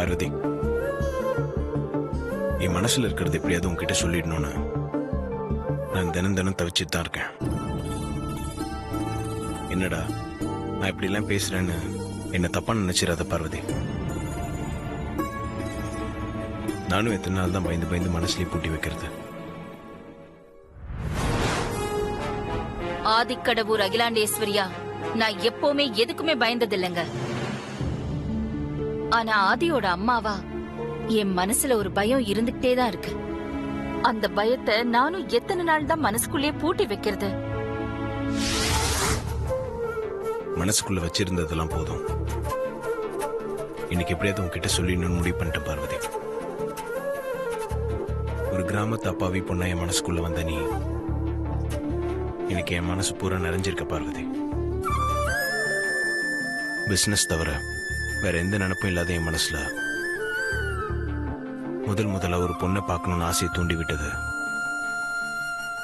பார்வதி, என் மனசுல இருக்கிறது எப்படியாவது உங்ககிட்ட சொல்லிடணும்னு நான் தினம் தினம் தவிச்சிட்டு தான் இருக்கேன். என்னடா நான் இப்படி எல்லாம் பேசுறேன்னு என்ன தப்பா நினைச்சிடாத பார்வதி. நானும் எத்தனை நாள் தான் பயந்து பயந்து மனசுலயே பூட்டி வைக்கிறது. ஆதிக்கடவுர் அகிலாண்டேஸ்வரியா, நான் எப்பவுமே எதுக்குமே பயந்தது இல்லைங்க. ஆனா ஆதியோட அம்மாவா என் மனசுல ஒரு பயம் இருந்துகிட்டே தான் இருக்கு. அந்த பயத்தை நானும் எத்தனை நாள் தான் மனசுக்குள்ளேயே பூட்டி வைக்கிறது. மனசுக்குள்ள வச்சிருந்ததெல்லாம் போதும். இன்னைக்கு எப்படியாவது உங்ககிட்ட சொல்லிடணும்னு முடிவு பண்ணிட்டேன் பார்வதி. ஒரு கிராமத்து அப்பாவி பொண்ணா என் மனசுக்குள்ள வந்த நீ இன்னைக்கு என் மனசு பூரா நிறைஞ்சிருக்க பார்வதி. பிசினஸ் தவிர வேற எந்த நினைப்பும் இல்லாத என் மனசுல முதல்ல ஒரு பொண்ணை பார்க்கணும்னு ஆசையை தூண்டி விட்டது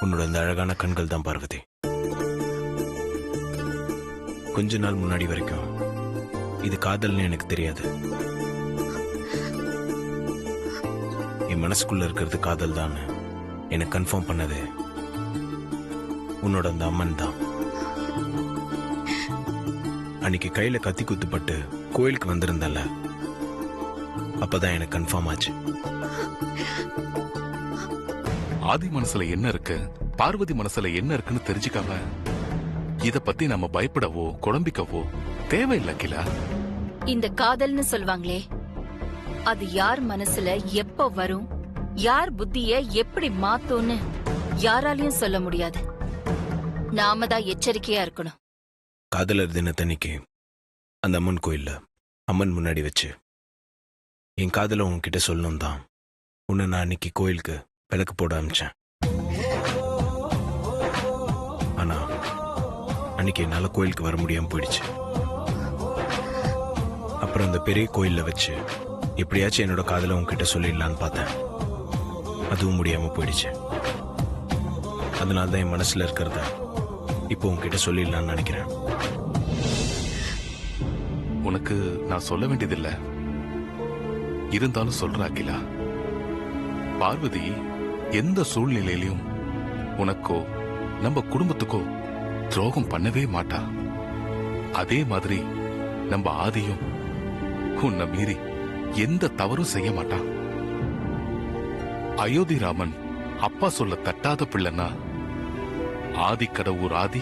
உன்னோட இந்த அழகான கண்கள் தான் பார்வதி. கொஞ்ச நாள் முன்னாடி வரைக்கும் இது காதல்னு எனக்கு தெரியாது. என் மனசுக்குள்ள இருக்கிறது காதல் தான் எனக்கு கன்ஃபார்ம் பண்ணது உன்னோட அந்த அம்மன் தான். அன்னைக்கு கையில கத்தி குத்துப்பட்டு கோயிலுக்கு வந்திருந்தல, அப்பதான் எனக்கு கன்ஃபார்ம் ஆச்சு. ஆதி மனசுல என்ன இருக்கு, பார்வதி மனசுல என்ன இருக்குன்னு தெரிஞ்சுக்காம இத பத்தி நம்ம பயப்படவோ குழம்பிக்கவோ தேவையில்லை கிலா. இந்த காதல்னு சொல்வாங்களே, அது யார் மனசுல எப்ப வரும், யார் புத்திய எப்படி மாத்தும்னு யாராலையும் சொல்ல முடியாது. நாம தான் எச்சரிக்கையா இருக்கணும். காதலர் தினத்தன்னைக்கு அந்த அம்மன் கோயில்ல அம்மன் முன்னாடி வச்சு என் காதல உன்கிட்ட சொல்லணும் தான் உன்னை நான் அன்னைக்கு கோயிலுக்கு விளக்கு போட ஆரம்பிச்சேன். ஆனா அன்னைக்கு என்னால கோயிலுக்கு வர முடியாம போயிடுச்சு. அப்புறம் அந்த பெரிய கோயில்ல வச்சு எப்படியாச்சும் என்னோட காதல உன்கிட்ட சொல்லிடலான்னு பார்த்தேன். அதுவும் முடியாம போயிடுச்சு. அதனால்தான் என் மனசுல இருக்கிறத இப்போ உன்கிட்ட சொல்லிடலான்னு நினைக்கிறேன். உனக்கு நான் சொல்ல வேண்டியதில்லை, இருந்தாலும் சொல்ற அகிலா. பார்வதி எந்த சூழ்நிலையிலும் உனக்கோ நம்ம குடும்பத்துக்கோ துரோகம் பண்ணவே மாட்டா. அதே மாதிரி நம்ம ஆதியும் உன்னை மீறி எந்த தவறும் செய்ய மாட்டான். அயோத்தி ராமன் அப்பா சொல்ல தட்டாத பிள்ளைன்னா ஆதிக்கடவுர் ஆதி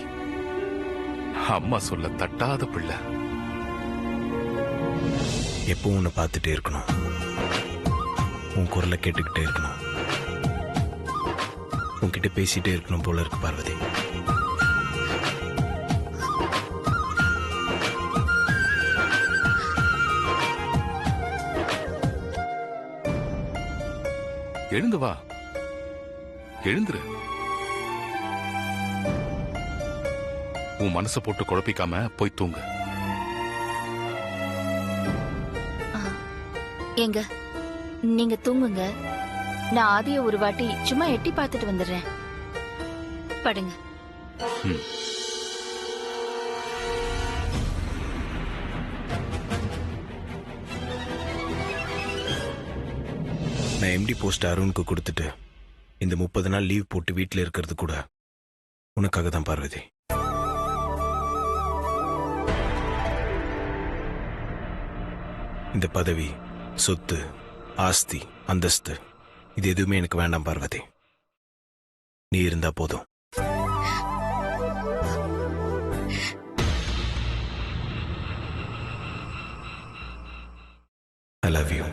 அம்மா சொல்ல தட்டாத பிள்ளை. எப்பவும் உன்னை பார்த்துட்டே இருக்கணும், உன் குரலை கேட்டுக்கிட்டே இருக்கணும், உன்கிட்ட பேசிட்டே இருக்கணும் போல இருக்கு பார்வதி. எழுந்து வா, எழுந்துரு. உன் மனசை போட்டு குழப்பிக்காம போய் தூங்கு. ஏங்க, நீங்க தூங்குங்க. நான் ஆதிய ஒரு வாட்டி சும்மா எட்டி பார்த்துட்டு வந்துடுறேன். படுங்க. நான் எம்டி போஸ்ட் அருணுக்கு கொடுத்துட்டு இந்த 30 நாள் லீவ் போட்டு வீட்டில் இருக்கிறது கூட உனக்காக தான் பார்வதி. இந்த பதவி, சொத்து, ஆஸ்தி, அந்தஸ்து இது எதுவுமே எனக்கு வேண்டாம் பார்வதி. நீ இருந்தா போதும். I love you.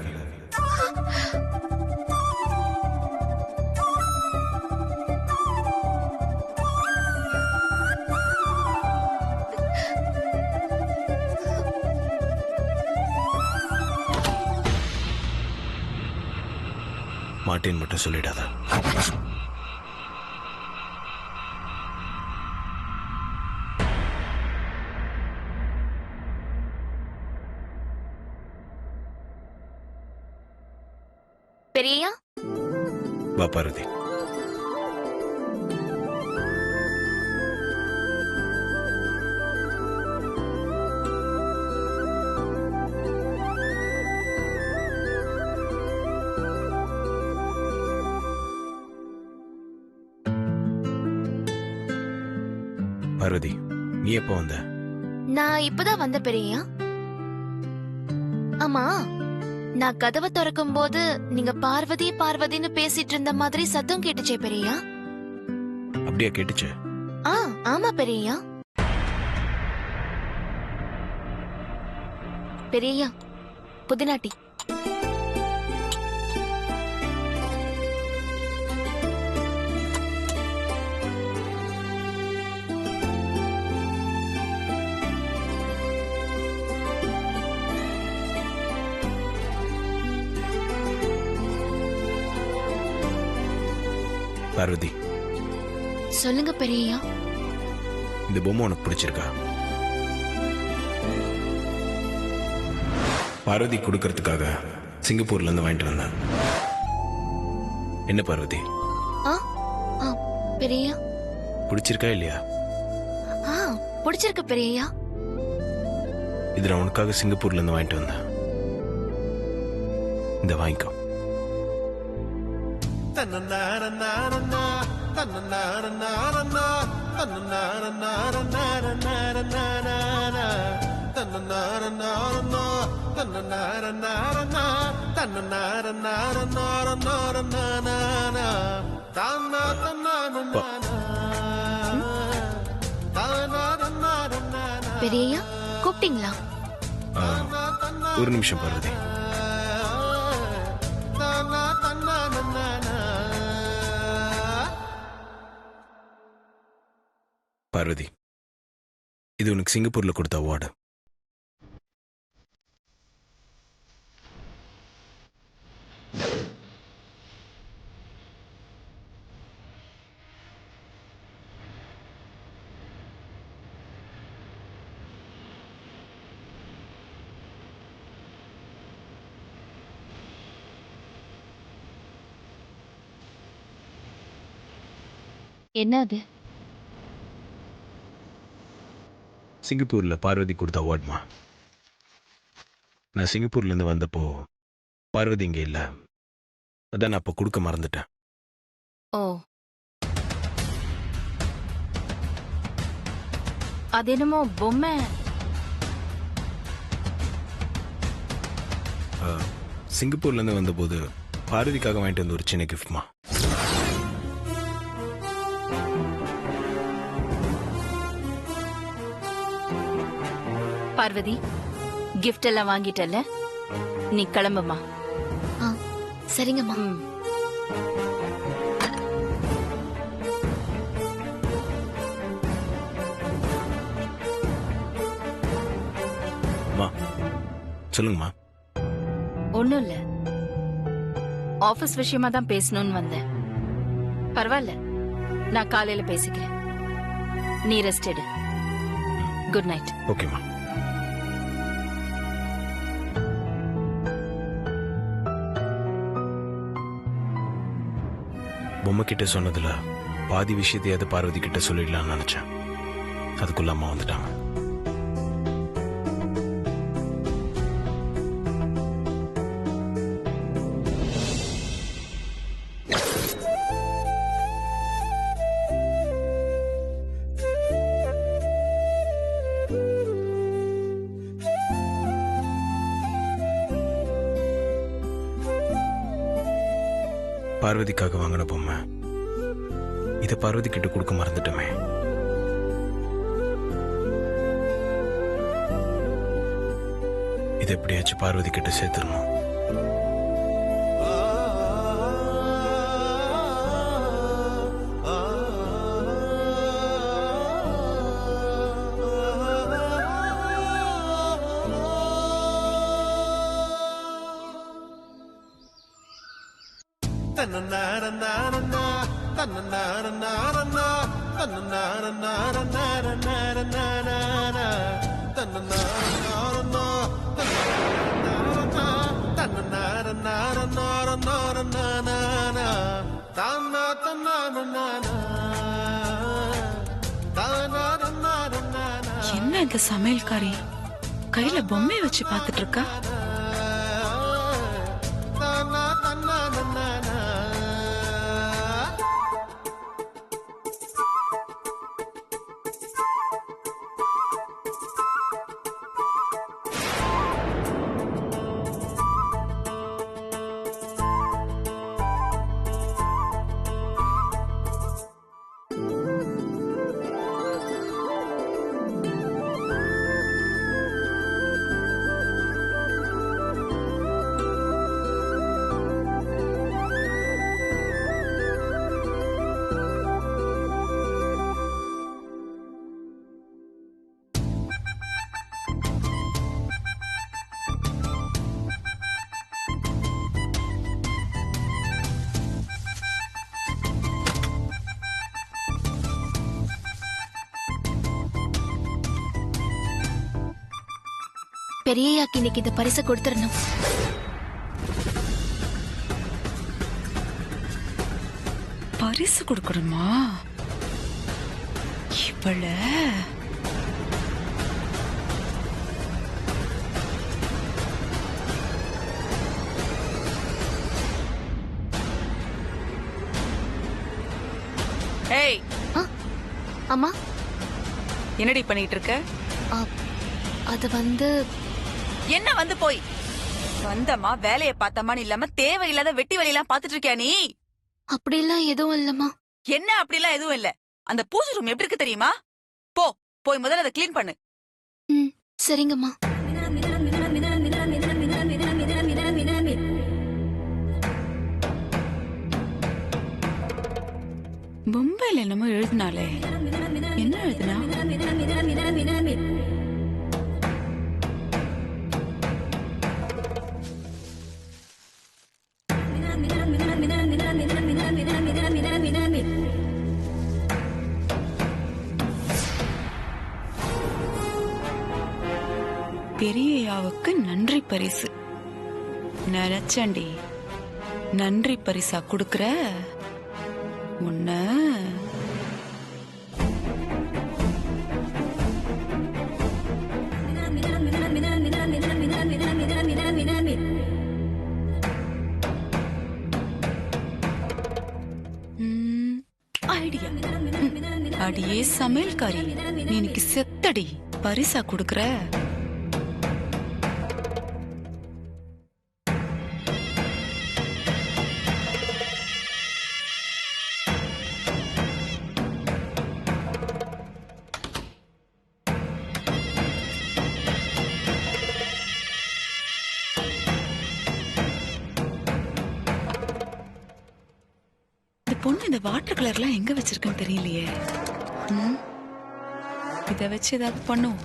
மாட்டேன் மட்டும் சொல்லிடாத. பெரியயா, வா பார்வதி. பார்வதி, நீ எப்போ வந்த? நான் இப்பதான் வந்த பெரியயா. ஆமா, நான் கதவை திறக்கும் போது நீங்க பார்வதி பார்வதின்னு பேசிட்டு இருந்த மாதிரி சத்தம் கேட்டுச்சே பெரியயா. அப்படியா கேட்டுச்சு? ஆமா பெரியயா. பெரியயா, புதினாட்டி. பார்வதி, சொல்லுங்க பெரியயா. இந்த பொம்மை உனக்கு பிடிச்சிருக்கா? பார்வதி கொடுக்கறதுக்காக சிங்கப்பூர்ல இருந்து வாங்கிட்டு வந்தேன். என்ன பார்வதி, பெரியயா பிடிச்சிருக்கா இல்லையா? பிடிச்சிருக்கு பெரியயா. இது நான் உனக்காக சிங்கப்பூர்ல இருந்து வாங்கிட்டு வந்தேன். இந்த வாங்கிக்கோ. பெரியயா, கூப்பிட்டீங்களா? ஒரு நிமிஷம் பார்வதி. பார்வதி, இது உனக்கு சிங்கப்பூர்ல கொடுத்த அவார்டு. என்ன அது? சிங்கப்பூர்ல பார்வதி கொடுத்த அவார்டுமா. நான் சிங்கப்பூர்ல இருந்து வந்தப்போ பார்வதி இங்க இல்ல, அதான் நான் அப்ப கொடுக்க மறந்துட்டேன். ஓ, அது என்னமோ பொம்மை. சிங்கப்பூர்ல இருந்து வந்தபோது பார்வதிக்காக வாங்கிட்டு வந்த ஒரு சின்ன கிஃப்ட்மா. பார்வதி, கிஃப்ட் எல்லாம் வாங்கிட்டல, நீ கிளம்புமா. சரிங்கம்மா. சொல்லுங்கம்மா. ஒண்ணும் இல்ல, ஆபீஸ் விஷயமா தான் பேசணும்னு வந்தேன். பரவாயில்ல, நான் காலையில பேசிக்கிறேன். நீ ரெஸ்ட் எடு. Good night. ஓகேம்மா. பொம்மை கிட்ட சொன்னதுல பாதி விஷயத்தையாவது பார்வதி கிட்ட சொல்லிடலாம்னு நினைச்சேன். அதுக்குள்ள அம்மா வந்துட்டாங்க. பார்வதிக்காக வாங்கின பொம்மை இதை பார்வதி கிட்ட கொடுக்க மறந்துட்டோமே. இதை எப்படியாச்சும் பார்வதி கிட்ட சேர்த்துடணும். என்ன இந்த சமையல்காரி கையில பொம்மை வச்சு பாத்துட்டு இருக்கா? பெரியயாக்கு இன்னைக்கு இந்த பரிசை கொடுத்துடணும். பரிசு கொடுக்கணுமா? இவள ஏய், அம்மா, என்னடி பண்ணிட்டு இருக்க? அது வந்து என்ன வந்து போய் வந்தமா வேலைய பார்த்தமான்னு இல்லாம தேவையில்லாத வெட்டி வழியெல்லாம் பாத்துட்டு இருக்கியா நீ? அப்படிலாம் எதுவும் இல்லம்மா. என்ன அப்படிலாம் எதுவும் இல்ல. அந்த பூஜை ரூம் எப்படி இருக்கு தெரியுமா? போய் முதல்ல அதை கிளீன் பண்ணு. ம், சரிங்கம்மா. பொம்பைல என்னமோ எழுதினாலே, என்ன எழுதுனா? பெரியயாவுக்கு நன்றி பரிசு. நினைச்சண்டி, நன்றி பரிசா குடுக்கற உன்ன. ஐடியா. அடியே சமையல்காரி, நீ இன்னைக்கு செத்தடி. பரிசா குடுக்கற பொண்ணு இந்த வாட்டர் கலர்லாம் எங்க வச்சிருக்குன்னு தெரியலையே. இத வச்சு ஏதாவது பண்ணும்.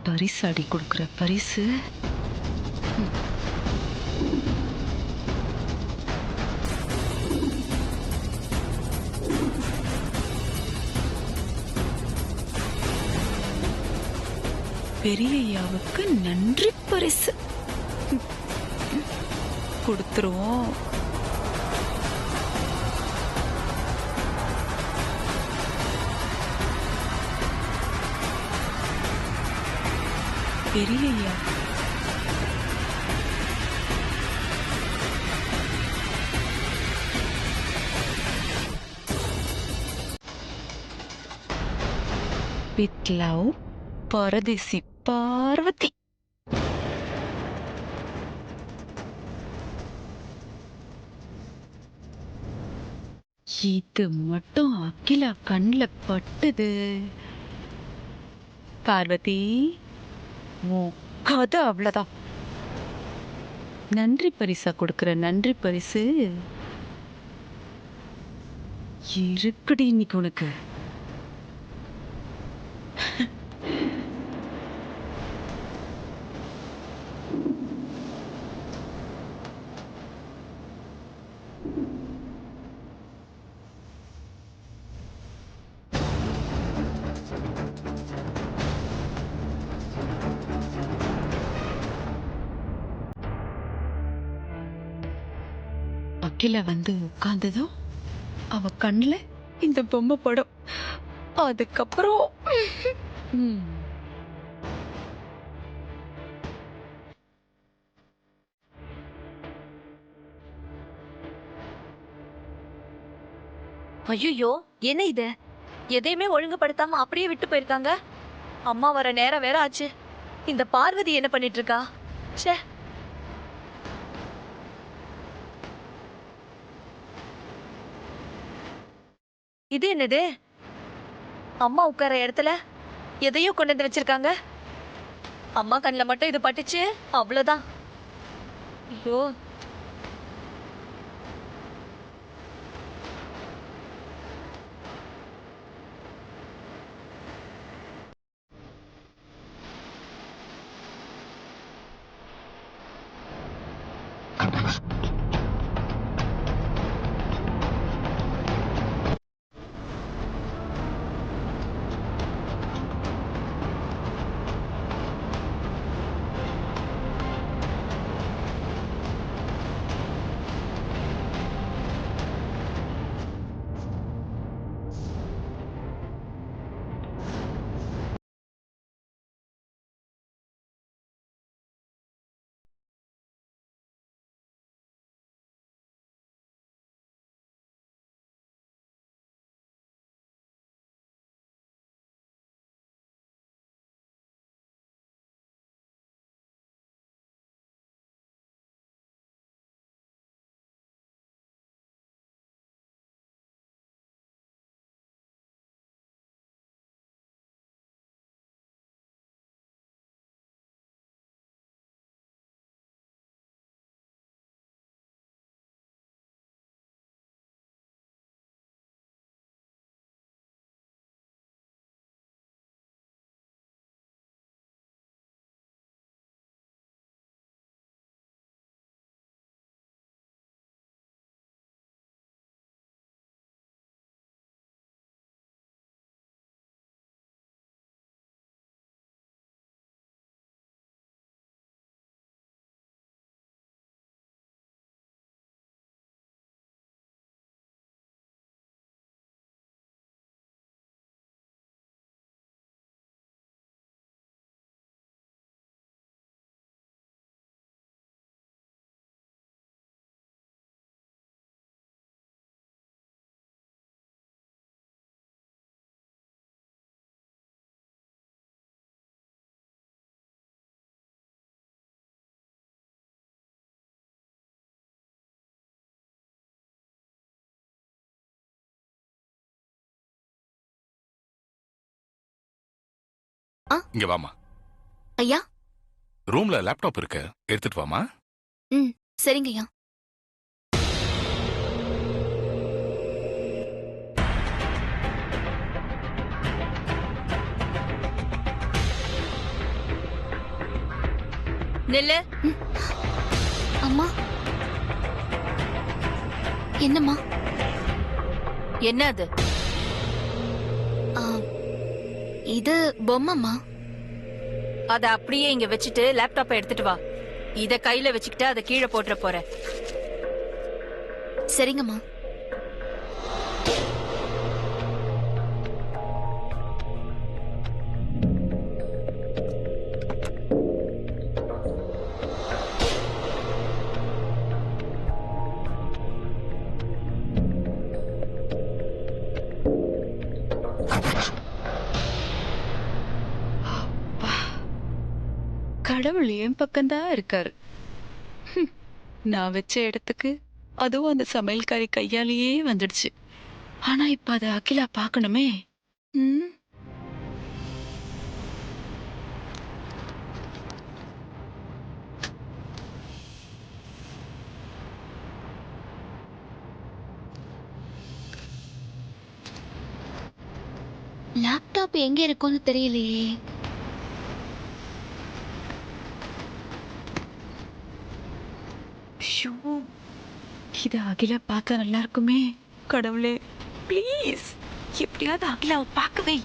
பரிசாடி கொடுக்குற பரிசு. பெரியய்யாவுக்கு நன்றி பரிசு கொடுத்துருவோம். பெரியய்யா with love, பரதேசி பார்வதி. இது மட்டும் அகிலா கண்ணுல பட்டுது. பார்வதி, கதை அவ்வளவுதான். நன்றி பரிசா கொடுக்கிற நன்றி பரிசு இருக்குடி இன்னைக்கு உனக்கு. அகில வந்து உட்கார்ந்ததும் அவ கண்ணுல இந்த பொம்மை படம். அதுக்கப்புறம் ஐயோ, என்ன இது? எதையுமே ஒழுங்குபடுத்தாம அப்படியே விட்டு போயிருக்காங்க. அம்மா வர நேரம் வேற ஆச்சு. இந்த பார்வதி என்ன பண்ணிட்டு இருக்கா? ச்சே. இது என்னது? அம்மா உட்கார இடத்துல எதையோ கொண்டு வந்து வச்சிருக்காங்க. அம்மா கண்ணில் மட்டும் இது பட்டுச்சு, அவ்வளவுதான். ஐயோ. இங்க வாமா. ஐயா. ரூம்ல லேப்டாப் இருக்கு, எடுத்துட்டு வாமா. ம், சரிங்க ஐயா. நில்லு. அம்மா. என்னம்மா? என்ன அது? ஆ, இது பொம்மைம்மா. அத அப்படியே இங்க வச்சுட்டு லேப்டாப்பை எடுத்துட்டு வா. இத கையில வச்சுக்கிட்டு அதை கீழே போட்டுற போற. சரிங்கம்மா. கடவுள் என் பக்கம்தான் இருக்காரு. நான் வச்ச இடத்துக்கு அதுவும் அந்த சமையல்காரி கையாலேயே வந்துடுச்சு. ஆனா இப்ப அதை அகிலா பார்க்கணுமே. ம். லேப்டாப் எங்க இருக்கும்னு தெரியலையே. ஷோ, இத அகிலா பார்த்தா நல்லா இருக்குமே. கடவுளே, ப்ளீஸ் எப்படியாவது அகிலாவை பார்க்க வை.